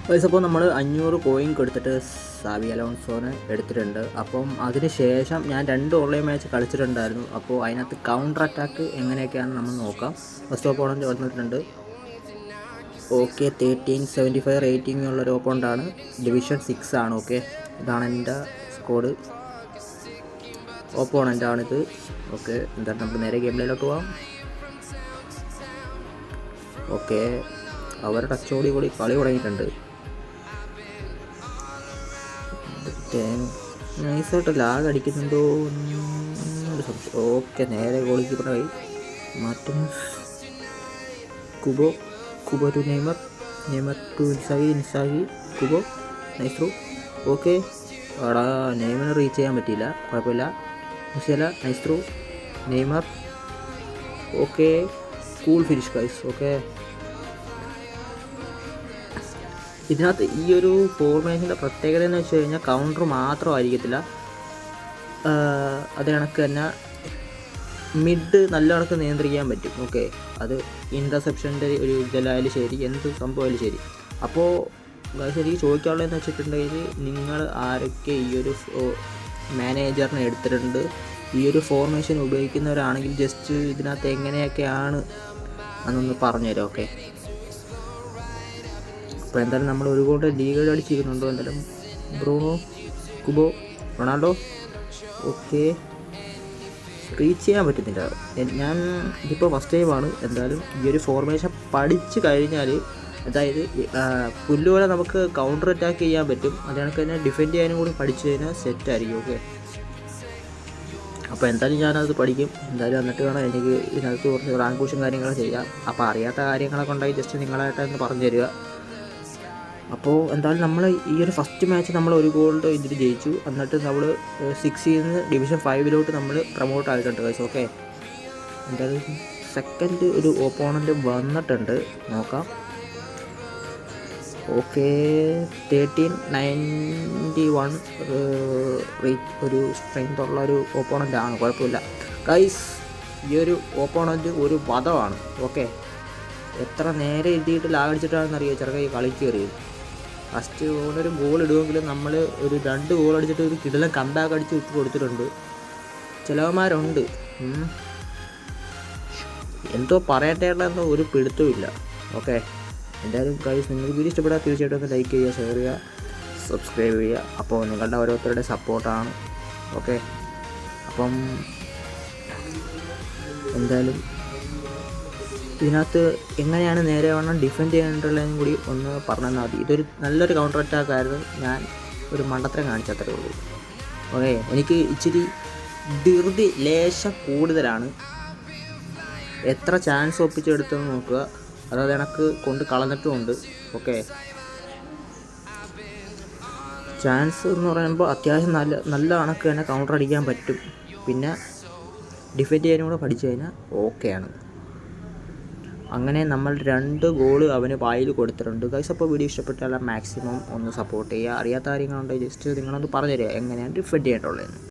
Guys അപ്പോൾ നമ്മൾ 500 coin കൊടുത്തിട്ട് സാവി അലോൺസോനെ എടുത്തിട്ടുണ്ട്. അപ്പം അതിന് ശേഷം ഞാൻ 2 ഓൺലൈൻ മാച്ച് കളിച്ചിട്ടുണ്ടായിരുന്നു. അപ്പോൾ അതിനകത്ത് കൗണ്ടർ അറ്റാക്ക് എങ്ങനെയൊക്കെയാണെന്ന് നമ്മൾ നോക്കാം. ഫസ്റ്റ് ഓപ്പോണൻറ്റ് വന്നിട്ടുണ്ട്. ഓക്കെ, 1375 റേറ്റിംഗ് ഉള്ളൊരു ഓപ്പോണൻ്റാണ്. ഡിവിഷൻ 6 ആണ്. ഓക്കെ, ഇതാണ് എൻ്റെ സ്കോഡ്. ഓപ്പോണൻ്റാണിത്. ഓക്കെ, എന്താണ് നമുക്ക് നേരെ ഗെയിമിലോട്ട് പോവാം. ഓക്കെ, അവർ ടച്ചോടി കൂടി കളി തുടങ്ങിയിട്ടുണ്ട്. നൈസായിട്ട് ലാഗ് അടിക്കുന്നുണ്ടോ എന്നൊരു സംശയം. ഓക്കെ, നേരെ ഗോൾ കീപ്പറായി. Martins, Kubo to Neymar to Inzaghi, Kubo, nice through. Okay, അവിടെ നെയ്മറിന് റീച്ച് ചെയ്യാൻ പറ്റിയില്ല, കുഴപ്പമില്ല. Musiala, nice through. Neymar, okay, cool finish guys. Okay, ഇതിനകത്ത് ഈ ഒരു ഫോർമേഷൻ്റെ പ്രത്യേകത എന്ന് വെച്ച് കഴിഞ്ഞാൽ കൗണ്ടർ മാത്രമായിരിക്കത്തില്ല. അത് കണക്ക് തന്നെ മിഡ് നല്ല കണക്ക് നിയന്ത്രിക്കാൻ പറ്റും. ഓക്കെ, അത് ഇൻ്റർസെപ്ഷൻ്റെ ഒരു ഇതിലായാലും ശരി, എന്ത് സംഭവമായാലും ശരി. അപ്പോൾ ശരിക്കും ചോദിക്കാനുള്ളതെന്ന് വെച്ചിട്ടുണ്ടെങ്കിൽ നിങ്ങൾ ആരൊക്കെ ഈ ഒരു മാനേജറിനെ എടുത്തിട്ടുണ്ട്, ഈ ഒരു ഫോർമേഷൻ ഉപയോഗിക്കുന്നവരാണെങ്കിൽ ജസ്റ്റ് ഇതിനകത്ത് എങ്ങനെയൊക്കെയാണ് എന്നൊന്ന് പറഞ്ഞുതരാം. ഓക്കെ, അപ്പോൾ എന്തായാലും നമ്മൾ ഒരു ഗോൾ ലീഗ് അടിച്ചിരിക്കുന്നുണ്ടോ എന്തായാലും. Bruno, Kubo, Ronaldo. Okay, reach ചെയ്യാൻ പറ്റുന്നില്ല. ഞാൻ ഇതിപ്പോൾ ഫസ്റ്റ് ടൈമാണ്. എന്തായാലും ഈ ഒരു ഫോർമേഷൻ പഠിച്ചു കഴിഞ്ഞാൽ, അതായത് പുല്ലുപോലെ നമുക്ക് കൗണ്ടർ അറ്റാക്ക് ചെയ്യാൻ പറ്റും. അതിനൊക്കെ തന്നെ ഡിഫെൻഡ് ചെയ്യാനും കൂടി പഠിച്ചു കഴിഞ്ഞാൽ സെറ്റായിരിക്കും. ഓക്കെ, അപ്പോൾ എന്തായാലും ഞാനത് പഠിക്കും. എന്തായാലും എന്നിട്ട് വേണം എനിക്ക് ഇതിനകത്ത് കുറച്ച് റാങ്ക് പുഷും കാര്യങ്ങളൊക്കെ ചെയ്യാം. അപ്പോൾ അറിയാത്ത കാര്യങ്ങളൊക്കെ ഉണ്ടായി ജസ്റ്റ് നിങ്ങളായിട്ടൊന്ന് പറഞ്ഞു തരിക. അപ്പോൾ എന്തായാലും നമ്മൾ ഈ ഒരു ഫസ്റ്റ് മാച്ച് നമ്മൾ ഒരു ഗോളിൻ്റെ ഇതിൽ ജയിച്ചു. എന്നിട്ട് നമ്മൾ 6 നിന്ന് ഡിവിഷൻ 5 നമ്മൾ പ്രൊമോട്ട് ആയിട്ടുണ്ട് ഗൈസ്. ഓക്കെ, എന്തായാലും സെക്കൻഡ് ഒരു ഓപ്പോണൻ്റ് വന്നിട്ടുണ്ട്, നോക്കാം. ഓക്കെ, 1391 ഒരു സ്ട്രെങ്ത് ഉള്ള ഒരു ഓപ്പോണൻ്റാണ്, കുഴപ്പമില്ല ഗൈസ്. ഈ ഒരു ഓപ്പോണൻ്റ് ഒരു വധമാണ്. ഓക്കെ, എത്ര നേരെ എഴുതിയിട്ട് ലാഗടിച്ചിട്ടാണെന്നറിയോ ചെറുക്കൈ കളി കയറിയത്. ഫസ്റ്റ് ഓനൊരു ഗോൾ ഇടുമെങ്കിലും നമ്മൾ ഒരു 2 ഗോൾ അടിച്ചിട്ട് ഒരു കിടിലൻ കംബാക്ക് അടിച്ച് ഇട്ട് കൊടുത്തിട്ടുണ്ട്. ചിലവന്മാരുണ്ട് എന്തോ പറയട്ടേണ്ടെന്നോ ഒരു പിടുത്തമില്ല. ഓക്കെ, എന്തായാലും ഗൈസ് നിങ്ങൾക്ക് വീഡിയോ ഇഷ്ടപ്പെട്ടാൽ തീർച്ചയായിട്ടും ഒന്ന് ലൈക്ക് ചെയ്യുക, ഷെയർ ചെയ്യുക, സബ്സ്ക്രൈബ് ചെയ്യുക. അപ്പോൾ നിങ്ങളുടെ ഓരോരുത്തരുടെ സപ്പോർട്ടാണ്. ഓക്കെ, അപ്പം എന്തായാലും ഇതിനകത്ത് എങ്ങനെയാണ് നേരെ വേണം ഡിഫെൻഡ് ചെയ്യാനുള്ളതെന്നും കൂടി ഒന്ന് പറഞ്ഞു തന്നാൽ മതി. ഇതൊരു നല്ലൊരു കൗണ്ടർ അറ്റാക്കായിരുന്നു. ഞാൻ ഒരു മണ്ടത്തരം കാണിച്ചത്രേ ഉള്ളൂ. ഓക്കെ, എനിക്ക് ഇച്ചിരി ധൃതി ലേശം കൂടുതലാണ്. എത്ര ചാൻസ് ഒപ്പിച്ചെടുത്തെന്ന് നോക്കുക. അതായത് എനിക്ക് കൊണ്ട് കളഞ്ഞിട്ടുമുണ്ട്. ഓക്കെ, ചാൻസ് എന്ന് പറയുമ്പോൾ അത്യാവശ്യം നല്ല കണക്ക് തന്നെ കൗണ്ടർ അടിക്കാൻ പറ്റും. പിന്നെ ഡിഫെൻഡ് ചെയ്യാനും കൂടെ പഠിച്ചു കഴിഞ്ഞാൽ ഓക്കെയാണ്. അങ്ങനെ നമ്മൾ 2 ഗോൾ അവന് വായിൽ കൊടുത്തിട്ടുണ്ട് ഗൈസ്. അപ്പോൾ വീഡിയോ ഇഷ്ടപ്പെട്ടാൽ മാക്സിമം ഒന്ന് സപ്പോർട്ട് ചെയ്യുക. അറിയാത്ത കാര്യങ്ങളുണ്ടെങ്കിൽ ജസ്റ്റ് നിങ്ങളൊന്ന് പറഞ്ഞു തരിക എങ്ങനെയാണ് ഡിഫെൻഡ് ചെയ്യേണ്ടതുള്ളതെന്ന്.